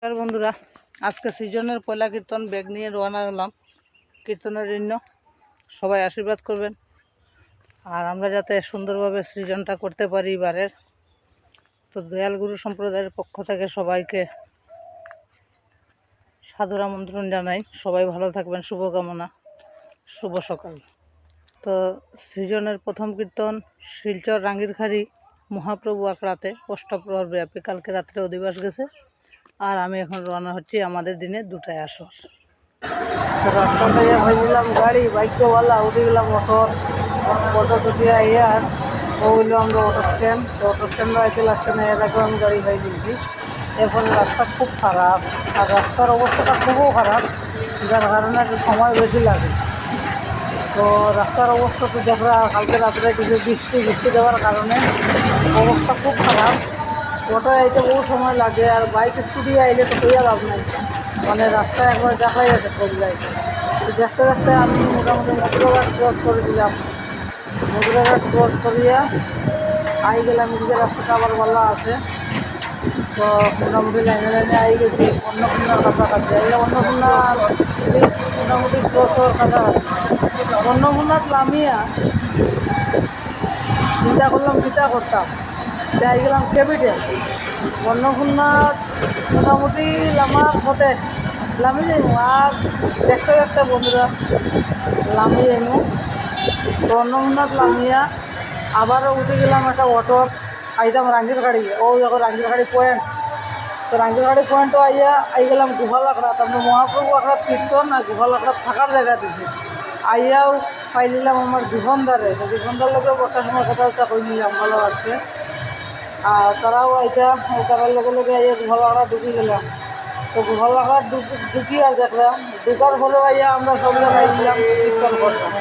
আর বন্ধুরা, আজকে সিজনের পয়লা কীর্তন ব্যাগ নিয়ে রওনা হলাম কীর্তনের জন্য। সবাই আশীর্বাদ করবেন আর আমরা যাতে সুন্দরভাবে সৃজনটা করতে পারি এবারের। তো দয়াল গুরু সম্প্রদায়ের পক্ষ থেকে সবাইকে সাদর আমন্ত্রণ জানাই। সবাই ভালো থাকবেন, শুভকামনা, শুভ সকাল। তো সৃজনের প্রথম কীর্তন শিলচর রাঙ্গিরখাড়ি মহাপ্রভু আখড়াতে অষ্টপ্রহর ব্যাপী কালকে রাত্রে অধিবাস গেছে। আর আমি এখন রওনা হচ্ছি আমাদের দিনে 2টায় আসর। রাস্তা থেকে ভাবছিলাম গাড়ি বাইকওয়ালা উঠে গেলাম অটো চটিয়া ইয়ার ও হইলো আমরা অটো স্ট্যান্ড। তো অটো স্ট্যান্ডে আইতে লাগছে না, এর আগেও আমি গাড়ি ভাই দিয়েছি। এরপরে রাস্তা খুব খারাপ আর রাস্তার অবস্থাটা খুবও খারাপ, যার কারণে একটু সময় বেশি লাগে। তো রাস্তার অবস্থা তো দেখরা কালকে রাত্রে কিছু বৃষ্টি দেওয়ার কারণে অবস্থা খুব খারাপ। অটো আইতে বহু সময় লাগে আর বাইক স্কুটি আইলে তো কইয়া লাভ নাই, মানে রাস্তা একবার দেখাই আছে সব জায়গায়। তো দেখতে দেখতে আমি মোটামুটি মধুরাঘাট ক্রস করে দিলাম। মধুরাঘাট ক্রস করিয়া আই গেলাম, এদিকে রাস্তাটা আবার ভালো আছে। তো মোটামুটি লাইনে আই গেছি অন্নপূর্ণার কাছাকাছি। আইলে অন্নপূর্ণা মোটামুটি ক্রস হওয়ার কাছাকাছি। অন্নপূর্ণাত নামিয়া চিন্তা করলাম চিন্তা করতাম যাই গেলাম ক্যাপিটাল। অন্নপূর্ণা মোটামুটি লামার পথে লামি যাইমু আর দেখতে দেখতে বন্ধুরা লামি যাইমু। তো অন্নপূর্ণাত লামিয়া আবারও উঠে গেলাম একটা অটো, আইতাম রাঙ্গিরখাড়ি। ও এখন রাঙ্গিরখাড়ি পয়েন্ট। তো রাঙ্গিরখাড়ি পয়েন্টও আই গেলাম গোপাল আখড়া। আমরা মহাপ্রভু আখড়া কীর্তন আর গোপাল আখড়া থাকার জায়গা দিছি। আইয়াও পাই নিলাম আমার দুঘন্দারে। তো দুঘন্দার লোকেও বসার সময় কথা কই নিলাম, ভালো লাগছে। আর তারাও আইতা, তারার লগে লগে আইয়া গোপাল আখড়া ঢুকি গেলাম। তো গোপাল আখড়া ঢুকি আর দেখলাম ঢুকার ফলে আইয়া আমরা সব জায়গায় নিলাম কীর্তন করতাম।